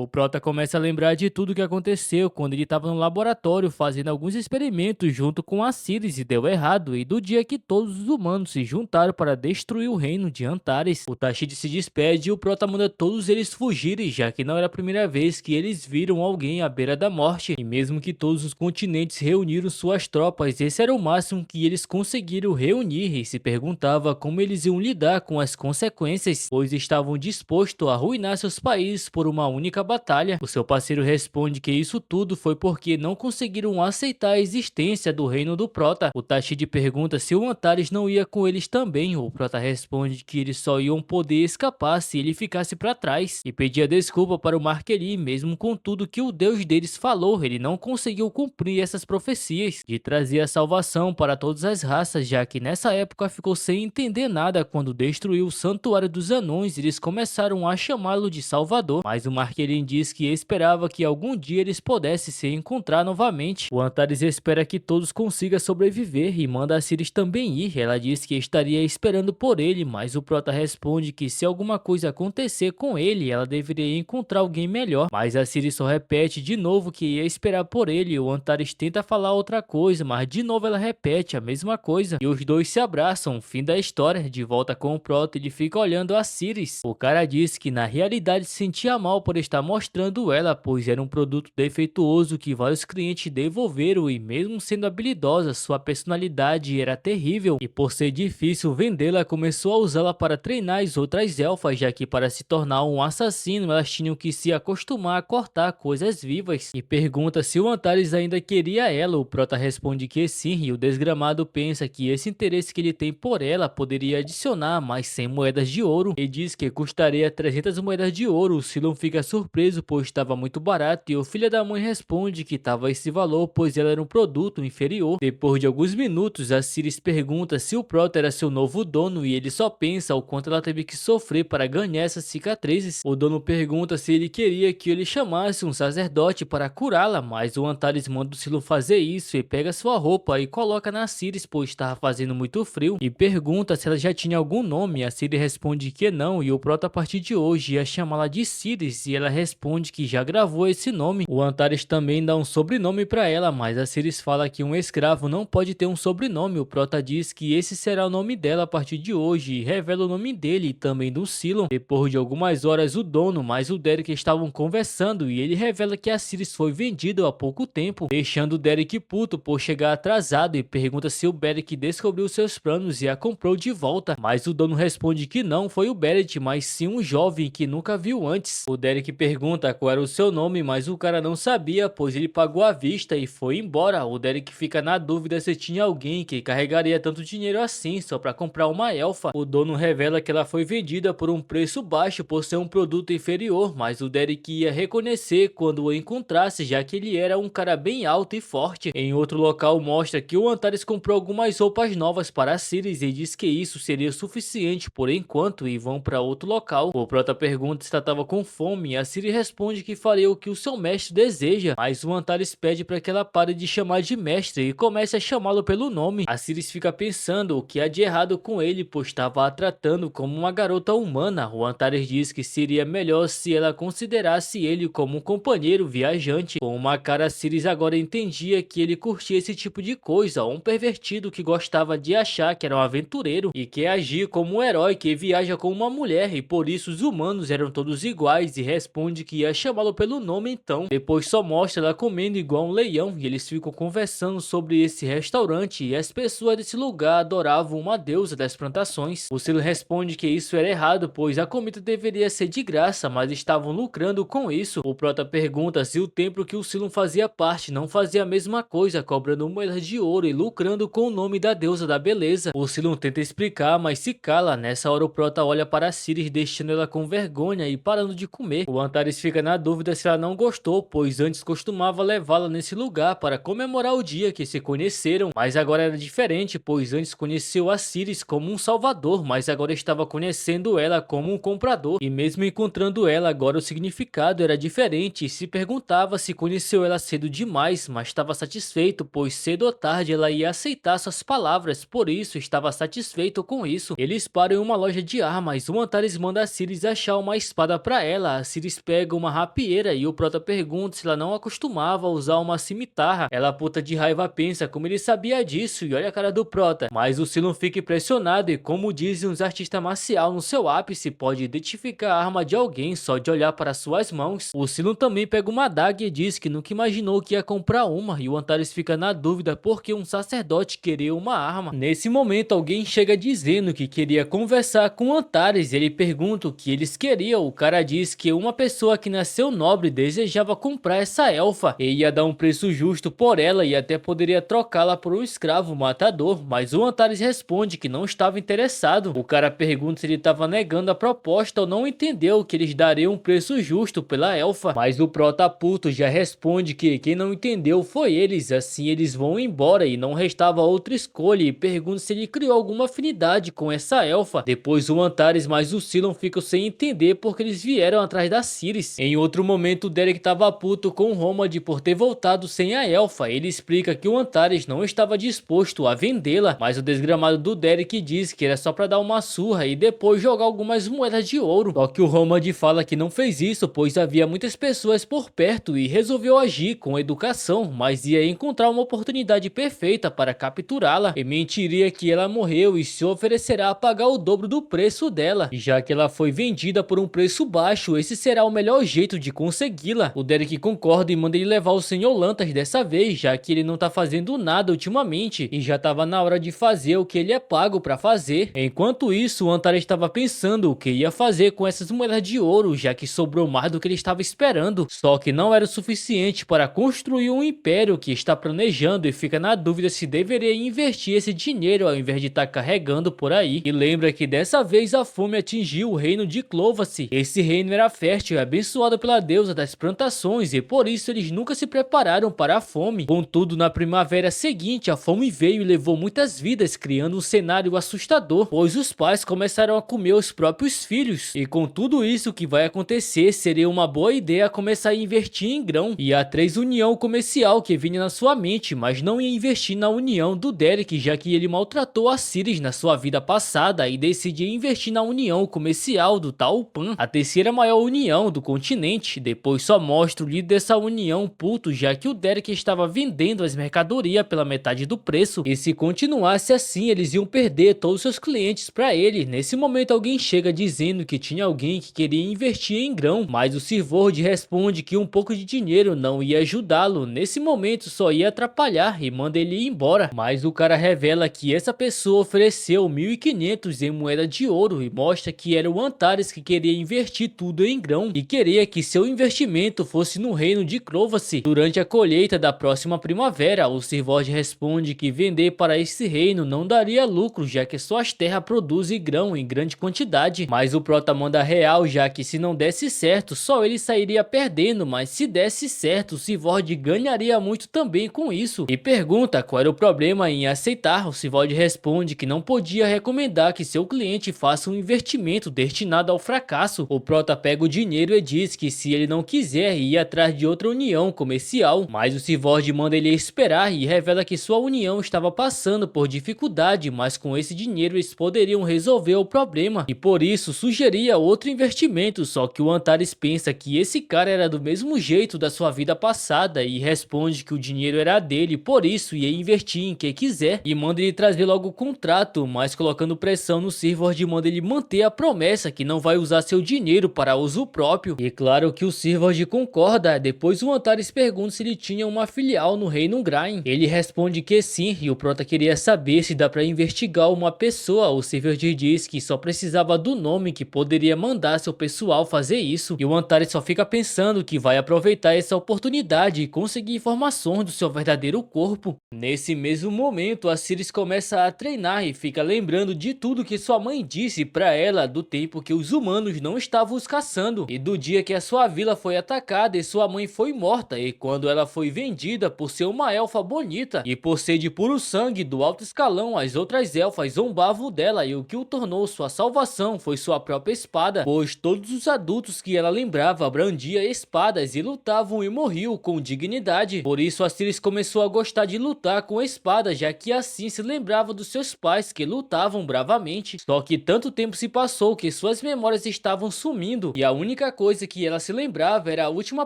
O Prota começa a lembrar de tudo que aconteceu quando ele estava no laboratório fazendo alguns experimentos junto com a Ciris e deu errado, e do dia que todos os humanos se juntaram para destruir o reino de Antares. O Tashid se despede e o Prota manda todos eles fugirem, já que não era a primeira vez que eles viram alguém à beira da morte, e mesmo que todos os continentes reuniram suas tropas, esse era o máximo que eles conseguiram reunir, e se perguntava como eles iam lidar com as consequências, pois estavam dispostos a arruinar seus países por uma única batalha. O seu parceiro responde que isso tudo foi porque não conseguiram aceitar a existência do reino do Prota. O Tashid pergunta se o Antares não ia com eles também. O Prota responde que eles só iam poder escapar se ele ficasse para trás, e pedia desculpa para o Marqueli. Mesmo com tudo que o deus deles falou, ele não conseguiu cumprir essas profecias de trazer a salvação para todas as raças, já que nessa época ficou sem entender nada quando destruiu o santuário dos anões. Eles começaram a chamá-lo de Salvador, mas o Marquelin diz que esperava que algum dia eles pudessem se encontrar novamente. O Antares espera que todos consigam sobreviver e manda a Ciris também ir. Ela diz que estaria esperando por ele, mas o Prota responde que se alguma coisa acontecer com ele, ela deveria encontrar alguém melhor. Mas a Ciris só repete de novo que ia esperar por ele. O Antares tenta falar outra coisa, mas de novo ela repete a mesma coisa, e os dois se abraçam. Fim da história. De volta com o Prota, ele fica olhando a Ciris. O cara diz que na realidade se sentia mal por estar mostrando ela, pois era um produto defeituoso que vários clientes devolveram, e mesmo sendo habilidosa, sua personalidade era terrível, e por ser difícil vendê-la, começou a usá-la para treinar as outras elfas, já que para se tornar um assassino elas tinham que se acostumar a cortar coisas vivas, e pergunta se o Antares ainda queria ela. O Prota responde que sim, e o desgramado pensa que esse interesse que ele tem por ela poderia adicionar mais 100 moedas de ouro, e diz que custaria 300 moedas de ouro. O Silon fica surpreso, pois estava muito barato, e o filho da mãe responde que estava esse valor, pois ela era um produto inferior. Depois de alguns minutos, a Ciris pergunta se o Prota era seu novo dono, e ele só pensa o quanto ela teve que sofrer para ganhar essas cicatrizes. O dono pergunta se ele queria que ele chamasse um sacerdote para curá-la, mas o Antares manda o Silon fazer isso e pega sua roupa e coloca na Ciris, pois estava fazendo muito frio, e pergunta se ela já tinha algum nome. A Ciris responde que não, e o Prota a partir de hoje ia chamá-la de Ciris, e ela responde que já gravou esse nome. O Antares também dá um sobrenome para ela, mas a Ciris fala que um escravo não pode ter um sobrenome. O Prota diz que esse será o nome dela a partir de hoje, e revela o nome dele e também do Silon. Depois de algumas horas, o dono mais o Derek estavam conversando, e ele revela que a Ciris foi vendida há pouco tempo, deixando o Derek puto por chegar atrasado, e pergunta se o Beric descobriu seus planos e a comprou de volta, mas o dono responde que não foi o Beric, mas sim um jovem que nunca viu antes. O Derek pergunta qual era o seu nome, mas o cara não sabia, pois ele pagou à vista e foi embora. O Derek fica na dúvida se tinha alguém que carregaria tanto dinheiro assim só para comprar uma elfa. O dono revela que ela foi vendida por um preço baixo por ser um produto inferior, mas o Derek ia reconhecer quando o encontrasse, já que ele era um cara bem alto e forte. Em outro local mostra que o Antares comprou algumas roupas novas para a Ciris e diz que isso seria suficiente por enquanto, e vão para outro local. O Prota pergunta se ela estava com fome, e a Ciris responde que faria o que o seu mestre deseja, mas o Antares pede para que ela pare de chamar de mestre e comece a chamá-lo pelo nome. A Ciris fica pensando o que há de errado com ele, pois estava a tratando como uma garota humana. O Antares diz que seria melhor se ela considerasse ele como um companheiro viajante. Com uma cara, Ciris agora entendia que ele curtia esse tipo de coisa, um pervertido que gostava de achar que era um aventureiro e que agir como um herói que viaja com uma mulher, e por isso os humanos eram todos iguais, e responde que ia chamá-lo pelo nome então. Depois só mostra ela comendo igual um leão, e eles ficam conversando sobre esse restaurante, e as pessoas desse lugar adoravam uma deusa das plantações. O Silo responde que isso era errado, pois a comida deveria ser de graça, mas estavam lucrando com isso. O Prota pergunta se o templo que o Silo fazia parte não fazia a mesma coisa, cobrando moedas de ouro e lucrando com o nome da deusa da beleza. O Silo tenta explicar, mas se cala. Nessa hora o Prota olha para Ciris, deixando ela com vergonha e parando de comer. O Antares fica na dúvida se ela não gostou, pois antes costumava levá-la nesse lugar para comemorar o dia que se conheceram, mas agora era diferente, pois antes conheceu a Ciris como um salvador, mas agora estava conhecendo ela como um comprador, e mesmo encontrando ela agora o significado era diferente, e se perguntava se conheceu ela cedo demais, mas estava satisfeito, pois cedo ou tarde ela ia aceitar suas palavras, por isso estava satisfeito com isso. Eles param em uma loja de armas. O Antares manda a Ciris achar uma espada para ela. A Ciris pede pega uma rapieira e o prota pergunta se ela não acostumava a usar uma cimitarra. Ela puta de raiva pensa como ele sabia disso e olha a cara do prota, mas o Silo fica impressionado e como dizem os artistas marcial no seu ápice pode identificar a arma de alguém só de olhar para suas mãos. O Silo também pega uma adaga e diz que nunca imaginou que ia comprar uma e o Antares fica na dúvida porque um sacerdote queria uma arma. Nesse momento alguém chega dizendo que queria conversar com o Antares. Ele pergunta o que eles queriam. O cara diz que uma pessoa que nasceu nobre desejava comprar essa elfa e ia dar um preço justo por ela e até poderia trocá-la por um escravo matador, mas o Antares responde que não estava interessado. O cara pergunta se ele estava negando a proposta ou não entendeu que eles dariam um preço justo pela elfa, mas o prota puto já responde que quem não entendeu foi eles, assim eles vão embora e não restava outra escolha, e pergunta se ele criou alguma afinidade com essa elfa. Depois o Antares mais o Silo ficam sem entender porque eles vieram atrás da Cyrus. Em outro momento o Derek tava puto com o Romand por ter voltado sem a elfa. Ele explica que o Antares não estava disposto a vendê-la, mas o desgramado do Derek diz que era só pra dar uma surra e depois jogar algumas moedas de ouro. Só que o Romand fala que não fez isso pois havia muitas pessoas por perto e resolveu agir com educação, mas ia encontrar uma oportunidade perfeita para capturá-la e mentiria que ela morreu e se oferecerá a pagar o dobro do preço dela. E já que ela foi vendida por um preço baixo, esse será o melhor jeito de consegui-la. O Derek concorda e manda ele levar o Senhor Lantas dessa vez, já que ele não tá fazendo nada ultimamente e já tava na hora de fazer o que ele é pago pra fazer. Enquanto isso, o Antares estava pensando o que ia fazer com essas moedas de ouro, já que sobrou mais do que ele estava esperando. Só que não era o suficiente para construir um império que está planejando e fica na dúvida se deveria investir esse dinheiro ao invés de estar carregando por aí. E lembra que dessa vez a fome atingiu o reino de Clovacy. Esse reino era fértil e abençoado pela deusa das plantações e por isso eles nunca se prepararam para a fome. Contudo, na primavera seguinte a fome veio e levou muitas vidas, criando um cenário assustador, pois os pais começaram a comer os próprios filhos. E com tudo isso que vai acontecer, seria uma boa ideia começar a investir em grão. E há 3 união comercial que vinha na sua mente, mas não ia investir na união do Derek, já que ele maltratou a Cyrus na sua vida passada e decidiu investir na união comercial do tal Pan, a terceira maior união do continente. Depois só mostra o líder dessa união puto, já que o Derek estava vendendo as mercadorias pela metade do preço e se continuasse assim eles iam perder todos os seus clientes para ele. Nesse momento alguém chega dizendo que tinha alguém que queria investir em grão, mas o Sirvord responde que um pouco de dinheiro não ia ajudá-lo, nesse momento só ia atrapalhar e manda ele ir embora. Mas o cara revela que essa pessoa ofereceu 1.500 em moeda de ouro e mostra que era o Antares que queria investir tudo em grão e queria que seu investimento fosse no reino de Clovacy. Durante a colheita da próxima primavera, o Sirvord responde que vender para esse reino não daria lucro, já que suas terras produzem grão em grande quantidade, mas o prota manda real, já que se não desse certo, só ele sairia perdendo, mas se desse certo, o Sirvord ganharia muito também com isso. E pergunta qual era o problema em aceitar. O Sirvord responde que não podia recomendar que seu cliente faça um investimento destinado ao fracasso. O prota pega o dinheiro e diz que se ele não quiser ir atrás de outra união comercial, mas o Sirvord manda ele esperar e revela que sua união estava passando por dificuldade, mas com esse dinheiro eles poderiam resolver o problema e por isso sugeria outro investimento. Só que o Antares pensa que esse cara era do mesmo jeito da sua vida passada e responde que o dinheiro era dele, por isso ia investir em quem quiser e manda ele trazer logo o contrato, mas colocando pressão no Sirvord manda ele manter a promessa que não vai usar seu dinheiro para uso próprio. E claro que o Sirvord concorda. Depois o Antares pergunta se ele tinha uma filial no reino Grain. Ele responde que sim e o prota queria saber se dá para investigar uma pessoa. O Sirvord diz que só precisava do nome que poderia mandar seu pessoal fazer isso e o Antares só fica pensando que vai aproveitar essa oportunidade e conseguir informações do seu verdadeiro corpo. Nesse mesmo momento a Cyrus começa a treinar e fica lembrando de tudo que sua mãe disse para ela do tempo que os humanos não estavam os caçando e do dia que a sua vila foi atacada e sua mãe foi morta e quando ela foi vendida por ser uma elfa bonita e por ser de puro sangue do alto escalão. As outras elfas zombavam dela e o que o tornou sua salvação foi sua própria espada, pois todos os adultos que ela lembrava brandia espadas e lutavam e morriam com dignidade. Por isso a Cyrus começou a gostar de lutar com a espada, já que assim se lembrava dos seus pais que lutavam bravamente. Só que tanto tempo se passou que suas memórias estavam sumindo e a única coisa coisa que ela se lembrava era a última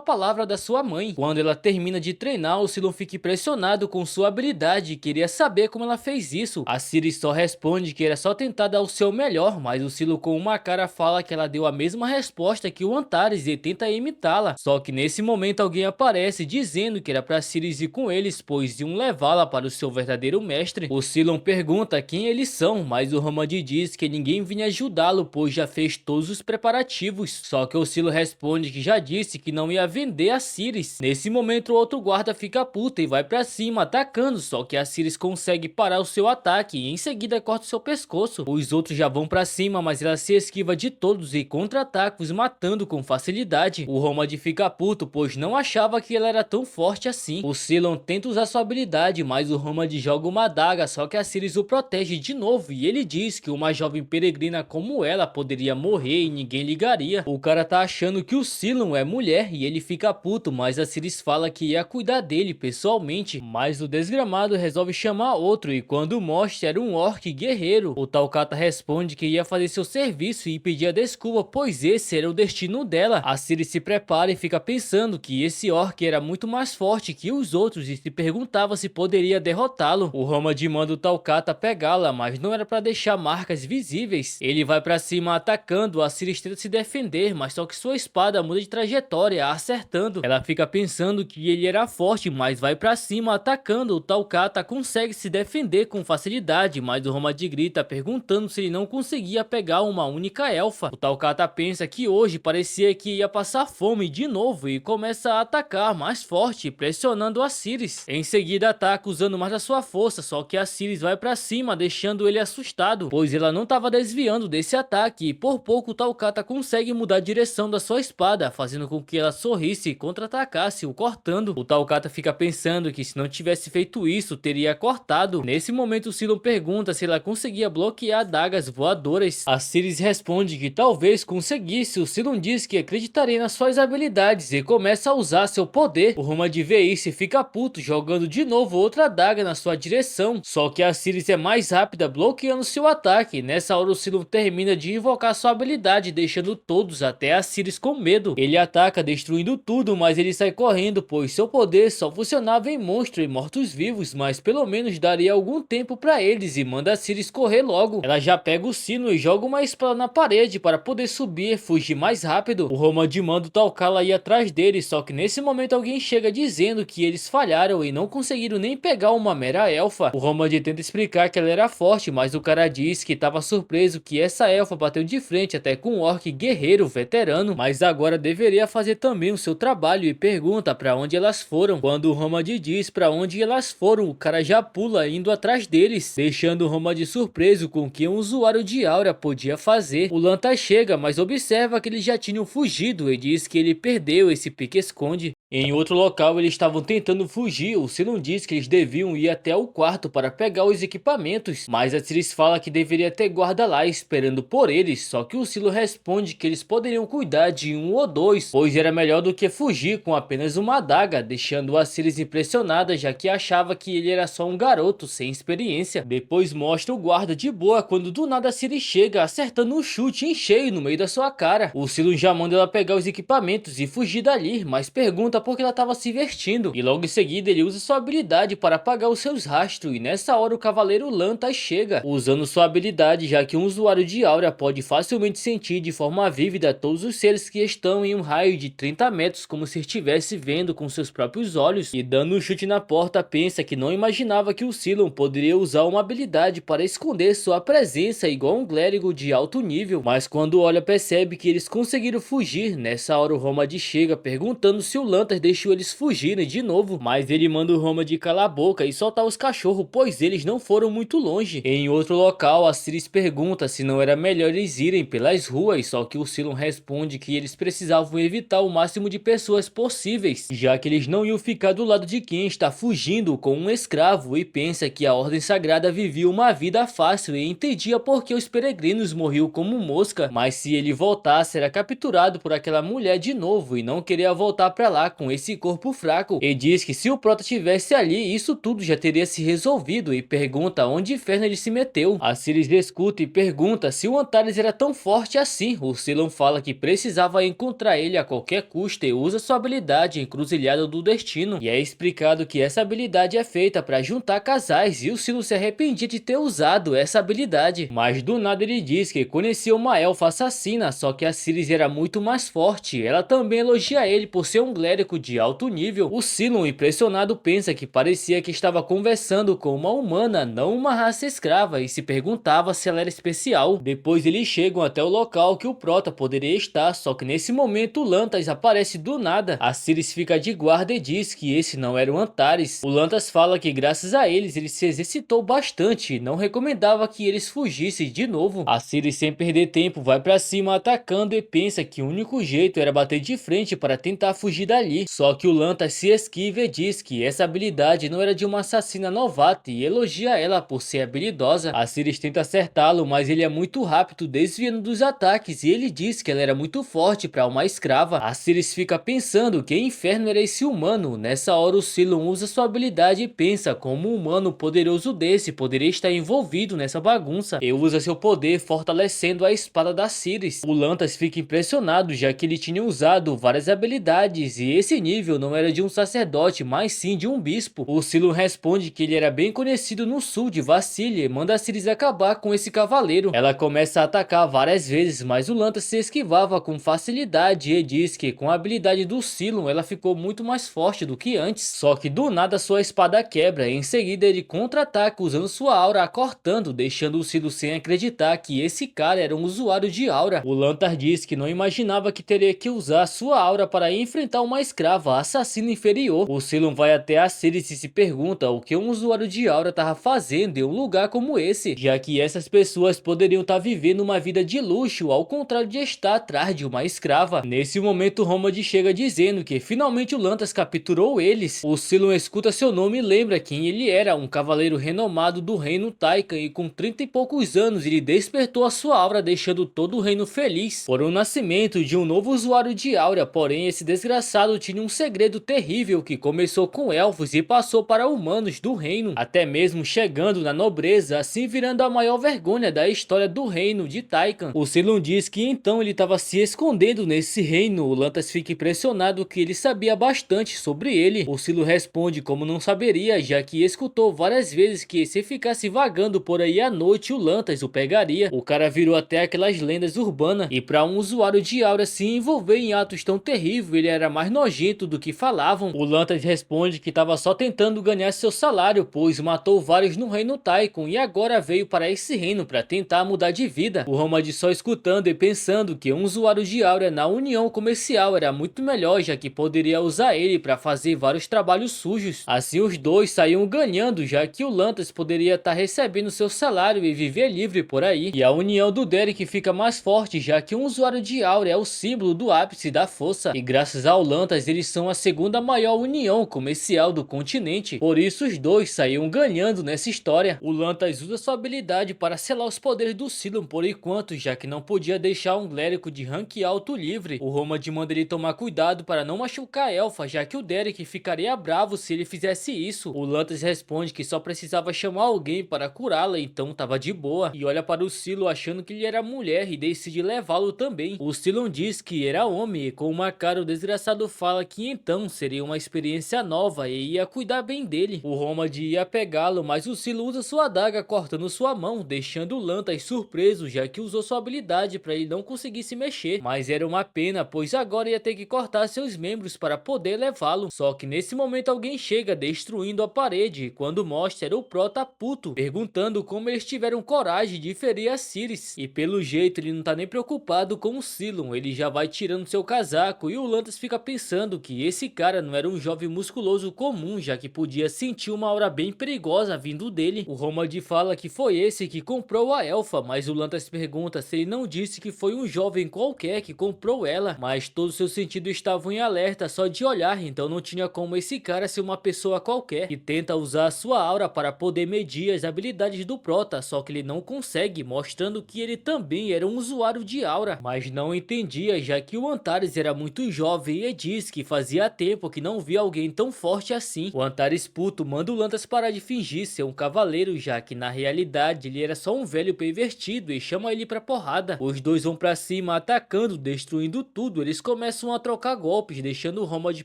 palavra da sua mãe. Quando ela termina de treinar, o Sylon fica impressionado com sua habilidade e queria saber como ela fez isso. A Ciri só responde que era só tentar dar o seu melhor, mas o Sylon com uma cara fala que ela deu a mesma resposta que o Antares e tenta imitá-la. Só que nesse momento alguém aparece dizendo que era pra Ciri ir com eles, pois iam levá-la para o seu verdadeiro mestre. O Sylon pergunta quem eles são, mas o Romand diz que ninguém vinha ajudá-lo, pois já fez todos os preparativos. Só que o Sylon responde que já disse que não ia vender a Ciri. Nesse momento o outro guarda fica puta e vai pra cima atacando, só que a Ciri consegue parar o seu ataque e em seguida corta o seu pescoço. Os outros já vão pra cima, mas ela se esquiva de todos e contra-ataca, os matando com facilidade. O Romand fica puto, pois não achava que ela era tão forte assim. O Sylon tenta usar sua habilidade, mas o Romand joga uma adaga, só que a Ciri o protege de novo e ele diz que uma jovem peregrina como ela poderia morrer e ninguém ligaria. O cara tá achando que o Sylon é mulher e ele fica puto, mas a Ciri fala que ia cuidar dele pessoalmente. Mas o desgramado resolve chamar outro e quando mostra era um orc guerreiro. O Talcata responde que ia fazer seu serviço e pedia desculpa, pois esse era o destino dela. A Ciri se prepara e fica pensando que esse orc era muito mais forte que os outros e se perguntava se poderia derrotá-lo. O Romand manda o Talcata pegá-la, mas não era para deixar marcas visíveis. Ele vai para cima atacando, a Ciri tenta se defender, mas só que sua espada muda de trajetória, acertando. Ela fica pensando que ele era forte, mas vai para cima atacando. O Talcata consegue se defender com facilidade, mas o Romand grita perguntando se ele não conseguia pegar uma única elfa. O Talcata pensa que hoje parecia que ia passar fome de novo e começa a atacar mais forte, pressionando a Ciri. Em seguida ataca usando mais da sua força, só que a Ciri vai pra cima, deixando ele assustado, pois ela não estava desviando desse ataque e por pouco o Talcata consegue mudar a direção da sua espada, fazendo com que ela sorrisse e contra-atacasse, o cortando. O Talcata fica pensando que se não tivesse feito isso, teria cortado. Nesse momento o Sylon pergunta se ela conseguia bloquear adagas voadoras. A Ciri responde que talvez conseguisse. O Sylon diz que acreditaria nas suas habilidades e começa a usar seu poder. O Romand vê isso e fica puto, jogando de novo outra adaga na sua direção, só que a Ciri é mais rápida, bloqueando seu ataque. Nessa hora o Sylon termina de invocar sua habilidade, deixando todos, até a Ciri, com medo. Ele ataca destruindo tudo, mas ele sai correndo, pois seu poder só funcionava em monstros e mortos-vivos, mas pelo menos daria algum tempo para eles e manda a Ciri correr logo. Ela já pega o sino e joga uma espada na parede para poder subir e fugir mais rápido. O Romand manda o Talcala ir atrás dele, só que nesse momento alguém chega dizendo que eles falharam e não conseguiram nem pegar uma mera elfa. O Romand tenta explicar que ela era forte, mas o cara diz que estava surpreso que essa elfa bateu de frente até com um orc guerreiro veterano, mas agora deveria fazer também o seu trabalho e pergunta para onde elas foram. Quando o Romand diz para onde elas foram, o cara já pula indo atrás deles, deixando o Romand surpreso com o que um usuário de aura podia fazer. O Lanta chega, mas observa que eles já tinham fugido e diz que ele perdeu esse pique-esconde. Em outro local eles estavam tentando fugir, o Sylon diz que eles deviam ir até o quarto para pegar os equipamentos, mas a Ciri fala que deveria ter guarda lá esperando por eles, só que o Sylon responde que eles poderiam cuidar de um ou dois, pois era melhor do que fugir com apenas uma adaga, deixando a Ciri impressionada, já que achava que ele era só um garoto sem experiência. Depois mostra o guarda de boa quando do nada a Ciri chega acertando um chute em cheio no meio da sua cara. O Sylon já manda ela pegar os equipamentos e fugir dali, mas pergunta porque ela estava se vestindo, e logo em seguida ele usa sua habilidade para apagar os seus rastros, e nessa hora o Cavaleiro Lanta chega, usando sua habilidade, já que um usuário de aura pode facilmente sentir de forma vívida todos os seres que estão em um raio de 30 metros, como se estivesse vendo com seus próprios olhos, e dando um chute na porta pensa que não imaginava que o Sylon poderia usar uma habilidade para esconder sua presença igual um clérigo de alto nível, mas quando olha percebe que eles conseguiram fugir. Nessa hora o Romand chega perguntando se o Lanta deixou eles fugirem de novo, mas ele manda o Romand calar a boca e soltar os cachorros, pois eles não foram muito longe. Em outro local, a Ciri pergunta se não era melhor eles irem pelas ruas, só que o Sylon responde que eles precisavam evitar o máximo de pessoas possíveis, já que eles não iam ficar do lado de quem está fugindo com um escravo, e pensa que a Ordem Sagrada vivia uma vida fácil e entendia por que os peregrinos morriam como mosca, mas se ele voltasse era capturado por aquela mulher de novo e não queria voltar pra lá com esse corpo fraco, e diz que se o Prota tivesse ali, isso tudo já teria se resolvido, e pergunta onde inferno ele se meteu. A Ciri escuta e pergunta se o Antares era tão forte assim. O Sylon fala que precisava precisava encontrar ele a qualquer custo e usa sua habilidade Encruzilhada do Destino. E é explicado que essa habilidade é feita para juntar casais e o Silo se arrependia de ter usado essa habilidade. Mas do nada ele diz que conhecia uma elfa assassina, só que a Ciri era muito mais forte. Ela também elogia ele por ser um clérigo de alto nível. O Silo, impressionado, pensa que parecia que estava conversando com uma humana, não uma raça escrava, e se perguntava se ela era especial. Depois eles chegam até o local que o Prota poderia estar, só que nesse momento o Lantas aparece do nada. A Ciri fica de guarda e diz que esse não era o Antares. O Lantas fala que graças a eles ele se exercitou bastante e não recomendava que eles fugissem de novo. A Ciri, sem perder tempo, vai pra cima atacando e pensa que o único jeito era bater de frente para tentar fugir dali. Só que o Lantas se esquiva e diz que essa habilidade não era de uma assassina novata e elogia ela por ser habilidosa. A Ciri tenta acertá-lo, mas ele é muito rápido, desviando dos ataques, e ele diz que ela era muito forte para uma escrava. A Ciri fica pensando que inferno era esse humano. Nessa hora o Silo usa sua habilidade e pensa como um humano poderoso desse poderia estar envolvido nessa bagunça, e usa seu poder fortalecendo a espada da Ciri. O Lantas fica impressionado, já que ele tinha usado várias habilidades e esse nível não era de um sacerdote, mas sim de um bispo. O Silo responde que ele era bem conhecido no sul de Vassília e manda a Ciri acabar com esse cavaleiro. Ela começa a atacar várias vezes, mas o Lantas se esquivava com facilidade e diz que com a habilidade do Silo ela ficou muito mais forte do que antes. Só que do nada sua espada quebra e em seguida ele contra-ataca usando sua aura cortando, deixando o Silo sem acreditar que esse cara era um usuário de aura. O Lantas diz que não imaginava que teria que usar sua aura para enfrentar uma escrava assassina inferior. O Silo vai até a Ciri e se pergunta o que um usuário de aura estava fazendo em um lugar como esse, já que essas pessoas poderiam estar vivendo uma vida de luxo ao contrário de estar atrás de uma escrava. Nesse momento Romand chega dizendo que finalmente o Lantas capturou eles. O Silo escuta seu nome e lembra quem ele era, um cavaleiro renomado do reino Taikan, e com 30 e poucos anos ele despertou a sua aura, deixando todo o reino feliz por o nascimento de um novo usuário de aura. Porém esse desgraçado tinha um segredo terrível que começou com elfos e passou para humanos do reino, até mesmo chegando na nobreza, assim virando a maior vergonha da história do reino de Taikan. O Silo diz que então ele estava se escondendo nesse reino. O Lantas fica impressionado que ele sabia bastante sobre ele. O Silo responde como não saberia, já que escutou várias vezes que se ficasse vagando por aí à noite o Lantas o pegaria. O cara virou até aquelas lendas urbanas, e para um usuário de aura se envolver em atos tão terríveis, ele era mais nojento do que falavam. O Lantas responde que estava só tentando ganhar seu salário, pois matou vários no reino Taikan e agora veio para esse reino para tentar mudar de vida. O Romand só escutando e pensando que um usuário de aura na união comercial era muito melhor, já que poderia usar ele para fazer vários trabalhos sujos. Assim os dois saíam ganhando, já que o Lantas poderia estar recebendo seu salário e viver livre por aí. E a união do Derek fica mais forte, já que um usuário de aura é o símbolo do ápice da força, e graças ao Lantas eles são a segunda maior união comercial do continente. Por isso os dois saíam ganhando nessa história. O Lantas usa sua habilidade para selar os poderes do Silo por enquanto, já que não podia deixar um clérigo de rank alto livre. O Romand manda ele tomar cuidado para não machucar a elfa, já que o Derek ficaria bravo se ele fizesse isso. O Lantas responde que só precisava chamar alguém para curá-la, então tava de boa, e olha para o Silo achando que ele era mulher e decide levá-lo também. O Silo diz que era homem e com uma cara o desgraçado fala que então seria uma experiência nova e ia cuidar bem dele. O Romand ia pegá-lo, mas o Silo usa sua adaga cortando sua mão, deixando o Lantas surpreso, já que usou sua habilidade para ele não conseguir se mexer. Mas era uma pena, pois agora ia ter que cortar seus membros para poder levá-lo. Só que nesse momento alguém chega destruindo a parede, e quando mostra era o Prota puto, perguntando como eles tiveram coragem de ferir a Ciri. E pelo jeito ele não tá nem preocupado com o Silo, ele já vai tirando seu casaco, e o Lantas fica pensando que esse cara não era um jovem musculoso comum, já que podia sentir uma aura bem perigosa vindo dele. O Romand fala que foi esse que comprou a elfa, mas o Lantas pergunta se ele não disse que foi um jovem qualquer que comprou ela, mas todos seus sentidos estavam em alerta só de olhar, então não tinha como esse cara ser uma pessoa qualquer, e tenta usar a sua aura para poder medir as habilidades do Prota, só que ele não consegue, mostrando que ele também era um usuário de aura, mas não entendia, já que o Antares era muito jovem e diz que fazia tempo que não via alguém tão forte assim. O Antares puto manda o Lantas parar de fingir ser um cavaleiro, já que na realidade ele era só um velho pervertido, e chama ele pra porrada. Os dois vão pra cima atacando atacando, destruindo tudo, eles começam a trocar golpes, deixando o Romod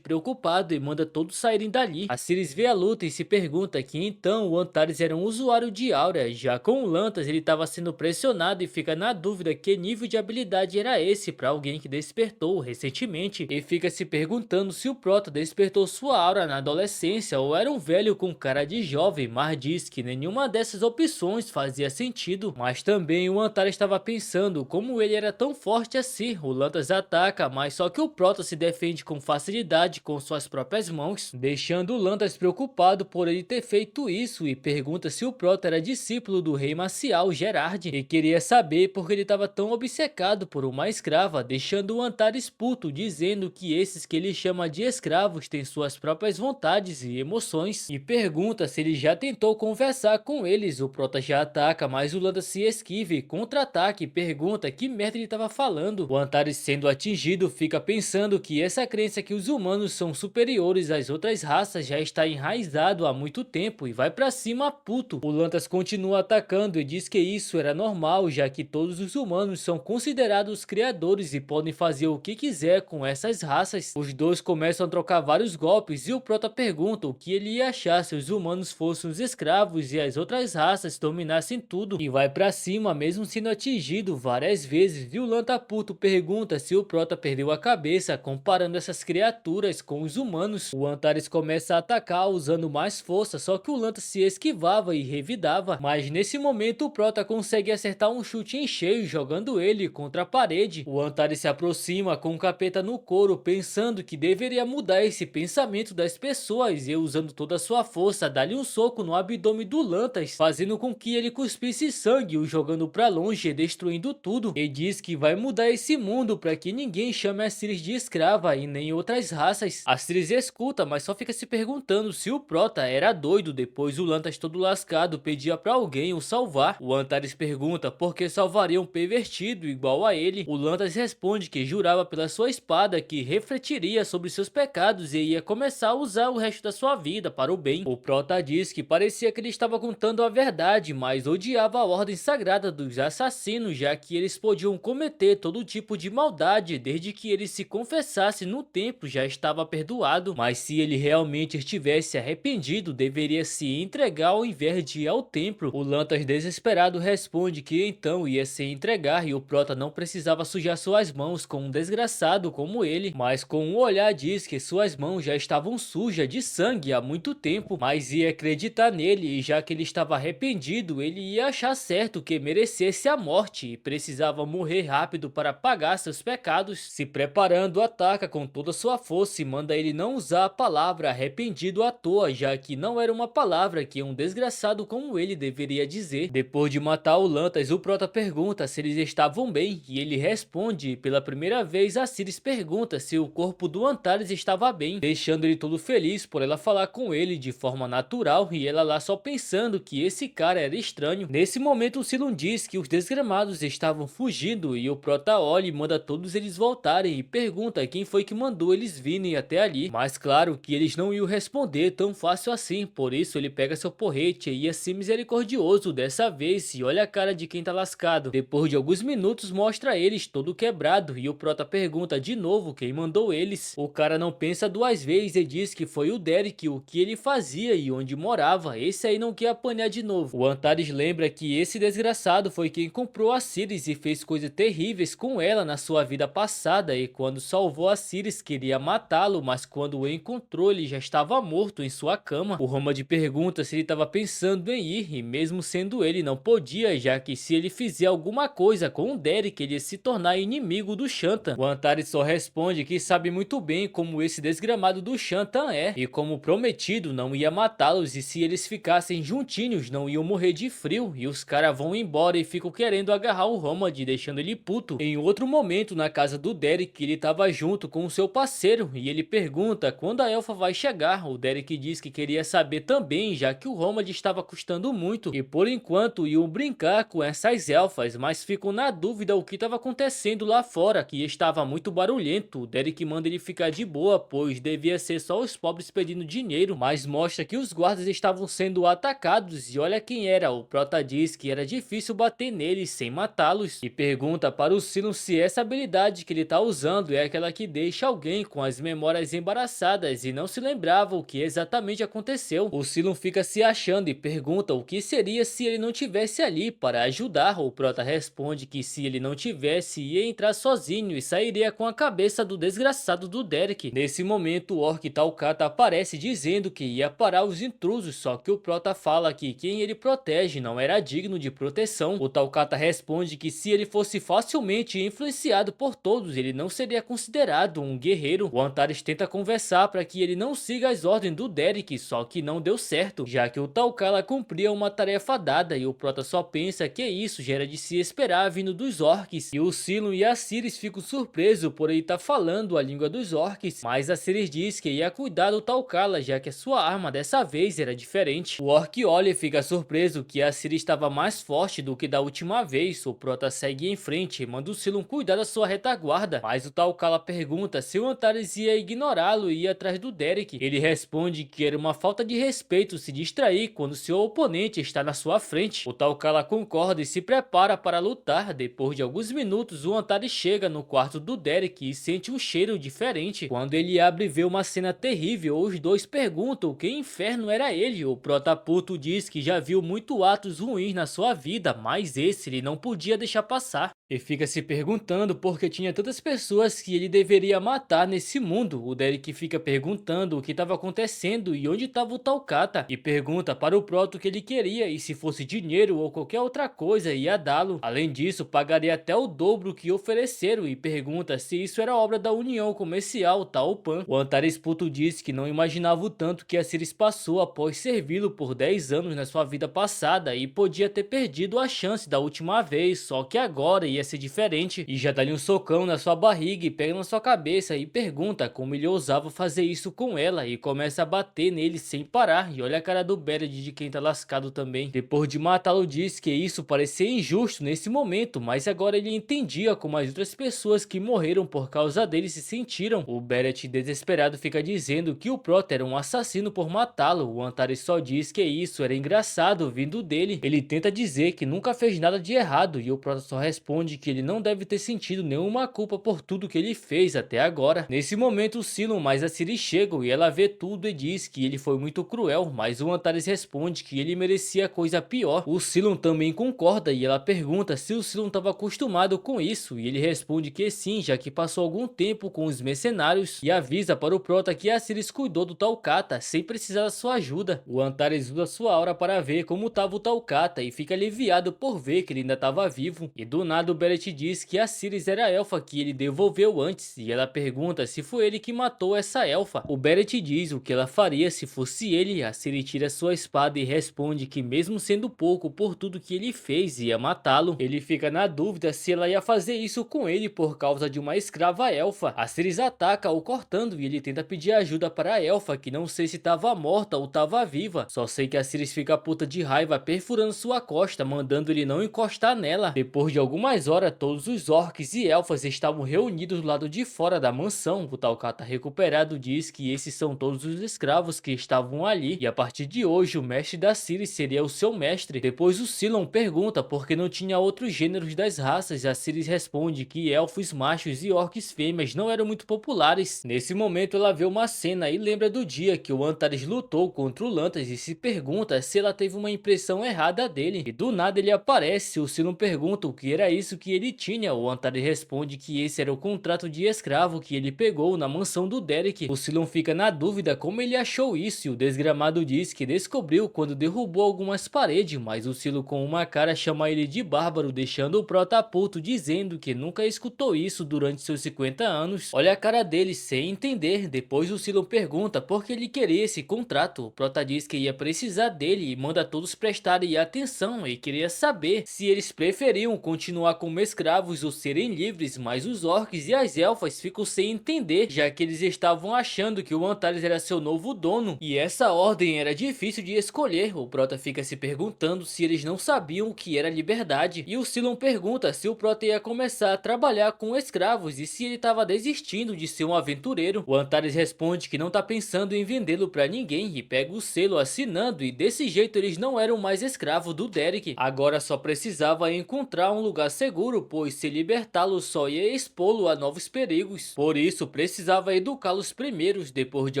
preocupado e manda todos saírem dali. A Sirius vê a luta e se pergunta que então o Antares era um usuário de aura, já com o Lantas ele estava sendo pressionado e fica na dúvida que nível de habilidade era esse para alguém que despertou recentemente, e fica se perguntando se o Prota despertou sua aura na adolescência ou era um velho com cara de jovem, mas diz que nenhuma dessas opções fazia sentido. Mas também o Antares estava pensando como ele era tão forte assim. O Lantas ataca, mas só que o Prota se defende com facilidade com suas próprias mãos, deixando o Lantas preocupado por ele ter feito isso, e pergunta se o Prota era discípulo do rei marcial Gerard e queria saber por que ele estava tão obcecado por uma escrava, deixando o Antares puto, dizendo que esses que ele chama de escravos têm suas próprias vontades e emoções, e pergunta se ele já tentou conversar com eles. O Prota já ataca, mas o Lantas se esquiva e contra-ataque e pergunta que merda ele estava falando. O Antares, sendo atingido, fica pensando que essa crença que os humanos são superiores às outras raças já está enraizado há muito tempo e vai pra cima puto. O Lantas continua atacando e diz que isso era normal, já que todos os humanos são considerados criadores e podem fazer o que quiser com essas raças. Os dois começam a trocar vários golpes e o Prota pergunta o que ele ia achar se os humanos fossem os escravos e as outras raças dominassem tudo, e vai pra cima mesmo sendo atingido várias vezes. E o Lanta puto pergunta se o Prota perdeu a cabeça comparando essas criaturas com os humanos. O Antares começa a atacar usando mais força, só que o Lanta se esquivava e revidava, mas nesse momento o Prota consegue acertar um chute em cheio, jogando ele contra a parede. O Antares se aproxima com o capeta no couro, pensando que deveria mudar esse pensamento das pessoas, e usando toda a sua força dá-lhe um soco no abdômen do Lantas, fazendo com que ele cuspisse sangue, o jogando pra longe e destruindo tudo. E diz que vai mudar esse mundo para que ninguém chame a Sirius de escrava e nem outras raças. A Sirius escuta, mas só fica se perguntando se o Prota era doido. Depois o Lantas, todo lascado, pedia pra alguém o salvar. O Antares pergunta por que salvaria um pervertido igual a ele. O Lantas responde que jurava pela sua espada que refletiria sobre seus pecados e ia começar a usar o resto da sua vida para o bem. O Prota diz que parecia que ele estava contando a verdade, mas odiava a ordem sagrada dos assassinos, já que eles podiam cometer todo tipo de maldade, desde que ele se confessasse no templo já estava perdoado, mas se ele realmente estivesse arrependido, deveria se entregar ao invés de ir ao templo. O Lantas, desesperado, responde que então ia se entregar e o Prota não precisava sujar suas mãos com um desgraçado como ele, mas com um olhar diz que suas mãos já estavam sujas de sangue há muito tempo, mas ia acreditar nele, e já que ele estava arrependido, ele ia achar certo que merecesse a morte e precisava morrer rápido para pagar seus pecados. Se preparando, ataca com toda sua força e manda ele não usar a palavra arrependido à toa, já que não era uma palavra que um desgraçado como ele deveria dizer. Depois de matar o Lantas, o Prota pergunta se eles estavam bem e ele responde. Pela primeira vez, a Sirius pergunta se o corpo do Antares estava bem, deixando ele todo feliz por ela falar com ele de forma natural e ela lá só pensando que esse cara era estranho. Nesse momento o Silum diz que os desgramados estavam fugindo e o Prota olha e manda todos eles voltarem e pergunta quem foi que mandou eles virem até ali, mas claro que eles não iam responder tão fácil assim, por isso ele pega seu porrete e ia ser misericordioso dessa vez e olha a cara de quem tá lascado. Depois de alguns minutos mostra eles todo quebrado e o Prota pergunta de novo quem mandou eles. O cara não pensa duas vezes e diz que foi o Derek, o que ele fazia e onde morava. Esse aí não quer apanhar de novo. O Antares lembra que esse desgraçado foi quem comprou a Sirius e fez coisas terríveis com ela na sua vida passada, e quando salvou a Sirius queria matá-lo, mas quando o encontrou ele já estava morto em sua cama. O Romod pergunta se ele estava pensando em ir, e mesmo sendo ele não podia, já que se ele fizer alguma coisa com o Derek ele ia se tornar inimigo do Shantan. O Antares só responde que sabe muito bem como esse desgramado do Shantan é, e como prometido não ia matá-los, e se eles ficassem juntinhos não iam morrer de frio, e os caras vão embora e ficam querendo agarrar o Romod, deixando ele puto. Em outro momento, na casa do Derek, ele tava junto com o seu parceiro e ele pergunta quando a elfa vai chegar. O Derek diz que queria saber também, já que o Romod estava custando muito e por enquanto iam brincar com essas elfas, mas ficam na dúvida o que estava acontecendo lá fora, que estava muito barulhento. O Derek manda ele ficar de boa, pois devia ser só os pobres pedindo dinheiro, mas mostra que os guardas estavam sendo atacados e olha quem era. O Prota diz que era difícil bater neles sem matá-los e pergunta para o Silum se essa habilidade que ele tá usando é aquela que deixa alguém com as memórias embaraçadas e não se lembrava o que exatamente aconteceu. O Cylon fica se achando e pergunta o que seria se ele não tivesse ali para ajudar. O Prota responde que se ele não tivesse, ia entrar sozinho e sairia com a cabeça do desgraçado do Derek. Nesse momento, o Orc Talcata aparece dizendo que ia parar os intrusos, só que o Prota fala que quem ele protege não era digno de proteção. O Talcata responde que se ele fosse facilmente influenciado por todos, ele não seria considerado um guerreiro. O Antares tenta conversar para que ele não siga as ordens do Derek, só que não deu certo, já que o Talcala cumpria uma tarefa dada e o Prota só pensa que isso já era de se esperar vindo dos orcs. E o Cylon e a Ciris ficam surpresos por ele estar falando a língua dos orcs, mas a Ciris diz que ia cuidar do Talcala, já que a sua arma dessa vez era diferente. O Orc olha e fica surpreso que a Ciris estava mais forte do que da última vez. O Prota segue em frente e manda o Cylon cuidar da sua retaguarda, mas o Talcala pergunta se o Antares ia ignorá-lo e ir atrás do Derek. Ele responde que era uma falta de respeito se distrair quando seu oponente está na sua frente. O Talcala concorda e se prepara para lutar. Depois de alguns minutos, o Antares chega no quarto do Derek e sente um cheiro diferente. Quando ele abre e vê uma cena terrível, os dois perguntam que inferno era ele. O Prota puto diz que já viu muito atos ruins na sua vida, mas esse ele não podia deixar passar. E fica se perguntando por que tinha tantas pessoas que ele deveria matar nesse mundo. O Derek fica perguntando o que estava acontecendo e onde estava o Talcata, e pergunta para o Proto o que ele queria e se fosse dinheiro ou qualquer outra coisa ia dá-lo. Além disso, pagaria até o dobro que ofereceram, e pergunta se isso era obra da União Comercial Taupan. O Antares puto diz que não imaginava o tanto que a Ciris passou após servi-lo por 10 anos na sua vida passada e podia ter perdido a chance da última vez, só que agora ia ser diferente, e já dá-lhe um socão na sua barriga e pega na sua cabeça e pergunta como ele ousava fazer isso com ela, e começa a bater nele sem parar. E olha a cara do Beret de quem tá lascado também. Depois de matá-lo, diz que isso parecia injusto nesse momento, mas agora ele entendia como as outras pessoas que morreram por causa dele se sentiram. O Beret desesperado fica dizendo que o Prota era um assassino por matá-lo. O Antares só diz que isso era engraçado vindo dele. Ele tenta dizer que nunca fez nada de errado e o Prota só responde que ele não deve ter sentido nenhuma culpa por tudo que ele fez até agora. Nesse momento, o Cylon mais a Ciris chegam e ela vê tudo e diz que ele foi muito cruel, mas o Antares responde que ele merecia coisa pior. O Cylon também concorda e ela pergunta se o Cylon estava acostumado com isso, e ele responde que sim, já que passou algum tempo com os mercenários, e avisa para o Prota que a Ciris cuidou do Talcata sem precisar da sua ajuda. O Antares usa sua aura para ver como estava o Talcata e fica aliviado por ver que ele ainda estava vivo, e do nada o Beret diz que a Ciris era a elfa que ele devolveu antes, e ela pergunta se foi ele que matou essa elfa. O Beret diz o que ela faria se fosse ele. A Ciris tira sua espada e responde que mesmo sendo pouco por tudo que ele fez, ia matá-lo. Ele fica na dúvida se ela ia fazer isso com ele por causa de uma escrava elfa. A Ciris ataca o cortando e ele tenta pedir ajuda para a elfa, que não sei se estava morta ou estava viva. Só sei que a Ciris fica puta de raiva perfurando sua costa, mandando ele não encostar nela. Depois de algumas horas, todos os orcs e elfas estavam reunidos do lado de fora da mansão. O Talcata recuperado diz que esses são todos os escravos que estavam ali, e a partir de hoje o mestre da Ciris seria o seu mestre. Depois o Cylon pergunta por que não tinha outros gêneros das raças. A Ciris responde que elfos machos e orcs fêmeas não eram muito populares. Nesse momento ela vê uma cena e lembra do dia que o Antares lutou contra o Lantas e se pergunta se ela teve uma impressão errada dele, e do nada ele aparece. O Cylon pergunta o que era isso que ele tinha. O Antares responde que esse era o contrato de escravo que ele pegou na mansão do Derek. O Cylon fica na dúvida como ele achou isso, e o desgramado diz que descobriu quando derrubou algumas paredes, mas o Cylon com uma cara chama ele de bárbaro, deixando o Prota puto, dizendo que nunca escutou isso durante seus 50 anos. Olha a cara dele sem entender. Depois o Cylon pergunta por que ele queria esse contrato. O Prota diz que ia precisar dele e manda todos prestarem atenção, e queria saber se eles preferiam continuar como escravos ou serem livres, mas os orcs e as elfas ficam sem entender, já que eles estavam achando que o Antares era seu novo dono, e essa ordem era difícil de escolher. O Prota fica se perguntando se eles não sabiam o que era liberdade, e o Cylon pergunta se o Prota ia começar a trabalhar com escravos e se ele estava desistindo de ser um aventureiro. O Antares responde que não tá pensando em vendê-lo pra ninguém e pega o selo assinando, e desse jeito eles não eram mais escravos do Derek. Agora só precisava encontrar um lugar seguro, pois se libertá-lo só ia expô-lo a novos perigos. Por isso, precisava educá-los primeiros. Depois de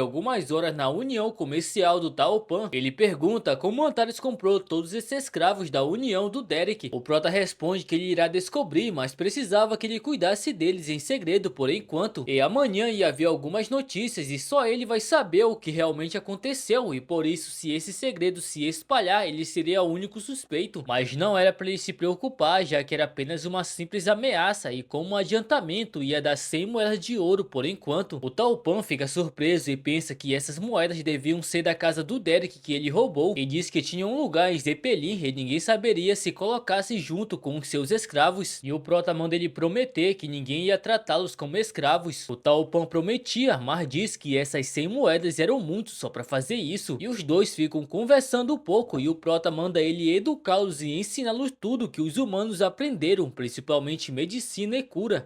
algumas horas na união comercial do Taupan, ele pergunta como Antares comprou todos esses escravos da união do Derek. O prota responde que ele irá descobrir, mas precisava que ele cuidasse deles em segredo por enquanto. E amanhã ia haver algumas notícias e só ele vai saber o que realmente aconteceu, e por isso, se esse segredo se espalhar, ele seria o único suspeito. Mas não era para ele se preocupar, já que era apenas uma simples ameaça, e como adiantamento ia dar 100 moedas de ouro por enquanto. O Taupan fica surpreso e pensa que essas moedas deviam ser da casa do Derek que ele roubou, e diz que tinha um lugar em Zeppelin e ninguém saberia se colocasse junto com os seus escravos. E o prota manda ele prometer que ninguém ia tratá-los como escravos. O Taupan prometia, mas diz que essas 100 moedas eram muito só para fazer isso. E os dois ficam conversando um pouco e o prota manda ele educá-los e ensiná-los tudo que os humanos aprenderam, principalmente medicina e cura.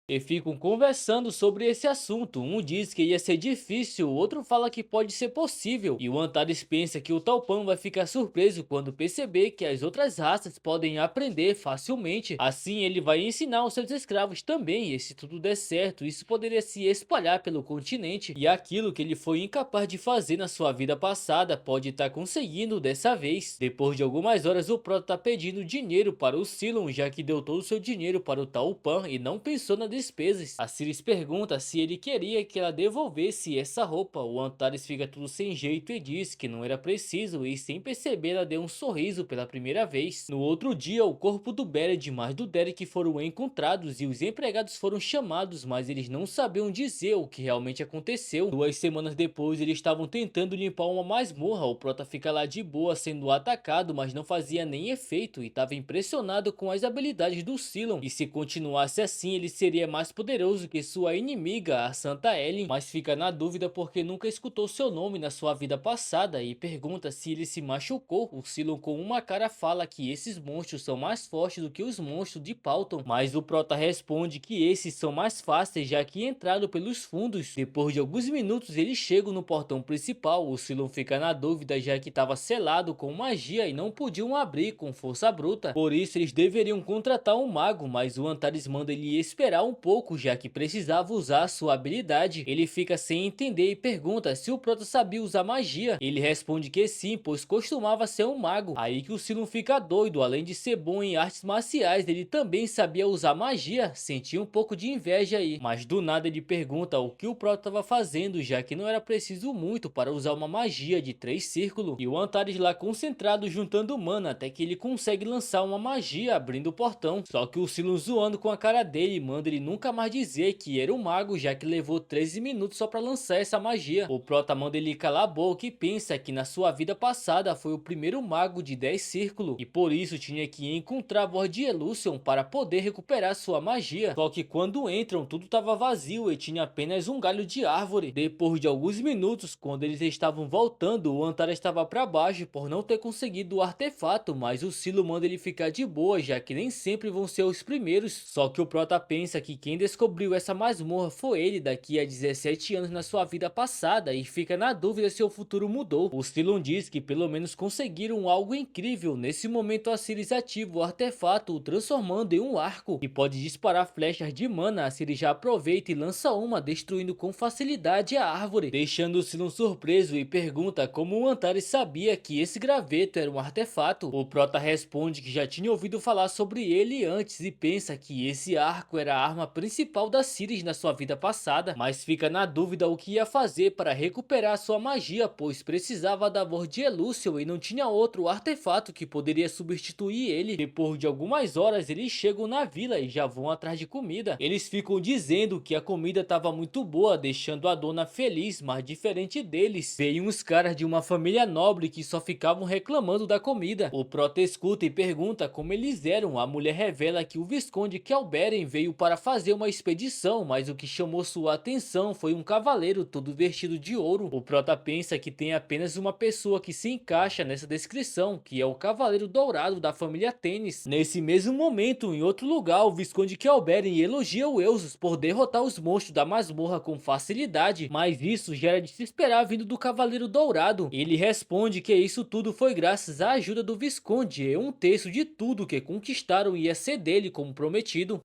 E ficam conversando sobre esse assunto. Um diz que ia ser difícil, o outro fala que pode ser possível. E o Antares pensa que o Taupan vai ficar surpreso quando perceber que as outras raças podem aprender facilmente. Assim ele vai ensinar os seus escravos também, e se tudo der certo, isso poderia se espalhar pelo continente. E aquilo que ele foi incapaz de fazer na sua vida passada pode estar conseguindo dessa vez. Depois de algumas horas, o Prota tá pedindo dinheiro para o Cylon, já que deu todo o seu dinheiro para o Taupan e não pensou na despesas. A Ciris pergunta se ele queria que ela devolvesse essa roupa. O Antares fica tudo sem jeito e diz que não era preciso, e sem perceber ela deu um sorriso pela primeira vez. No outro dia, o corpo do Beren mais do Derek foram encontrados e os empregados foram chamados, mas eles não sabiam dizer o que realmente aconteceu. 2 semanas depois, eles estavam tentando limpar uma masmorra. O Prota fica lá de boa sendo atacado, mas não fazia nem efeito, e estava impressionado com as habilidades do Cylon, e se continuasse assim ele seria mais poderoso que sua inimiga, a Santa Ellen, mas fica na dúvida porque nunca escutou seu nome na sua vida passada e pergunta se ele se machucou. O Cylon com uma cara fala que esses monstros são mais fortes do que os monstros de Pauton, mas o Prota responde que esses são mais fáceis já que entraram pelos fundos. Depois de alguns minutos eles chegam no portão principal. O Cylon fica na dúvida já que estava selado com magia e não podiam abrir com força bruta, por isso eles deveriam contratar um mago, mas o Antares manda ele esperar um pouco, já que precisava usar sua habilidade. Ele fica sem entender e pergunta se o Prota sabia usar magia. Ele responde que sim, pois costumava ser um mago. Aí que o Cylon fica doido, além de ser bom em artes marciais, ele também sabia usar magia. Sentia um pouco de inveja aí, mas do nada ele pergunta o que o Prota estava fazendo, já que não era preciso muito para usar uma magia de 3 círculos. E o Antares lá concentrado juntando mana, até que ele consegue lançar uma magia abrindo o portão. Só que o Cylon zoando com a cara dele manda ele nunca mais dizer que era um mago, já que levou 13 minutos só para lançar essa magia. O Prota manda ele calar a boca e pensa que na sua vida passada foi o primeiro mago de 10 círculos, e por isso tinha que encontrar Vordiellucion para poder recuperar sua magia. Só que quando entram tudo estava vazio e tinha apenas um galho de árvore. Depois de alguns minutos, quando eles estavam voltando, o Antares estava para baixo por não ter conseguido o artefato, mas o Cylon manda ele ficar de boa, já que nem sempre vão ser os primeiros. Só que o Prota pensa que quem descobriu essa masmorra foi ele daqui a 17 anos na sua vida passada e fica na dúvida se o futuro mudou. O Cylon diz que pelo menos conseguiram algo incrível. Nesse momento a Ciris ativa o artefato, o transformando em um arco e pode disparar flechas de mana. A Ciris já aproveita e lança uma, destruindo com facilidade a árvore, deixando o Cylon surpreso e pergunta como o Antares sabia que esse graveto era um artefato. O Prota responde que já tinha ouvido falar sobre ele antes e pensa que esse arco era a arma principal da Ciris na sua vida passada, mas fica na dúvida o que ia fazer para recuperar sua magia, pois precisava da Vordiellucion e não tinha outro artefato que poderia substituir ele. Depois de algumas horas eles chegam na vila e já vão atrás de comida. Eles ficam dizendo que a comida estava muito boa, deixando a dona feliz, mas diferente deles, veio uns caras de uma família nobre que só ficavam reclamando da comida. O Prota escuta e pergunta como eles eram. A mulher revela que o Visconde Kelberen veio para fazer uma expedição, mas o que chamou sua atenção foi um cavaleiro todo vestido de ouro. O Prota pensa que tem apenas uma pessoa que se encaixa nessa descrição, que é o Cavaleiro Dourado da família Tênis. Nesse mesmo momento, em outro lugar, o Visconde Kelberen elogia o Eusas por derrotar os monstros da masmorra com facilidade, mas isso já era de se esperar vindo do Cavaleiro Dourado. Ele responde que isso tudo foi graças à ajuda do Visconde, e um terço de tudo que conquistaram ia ser dele como prometido.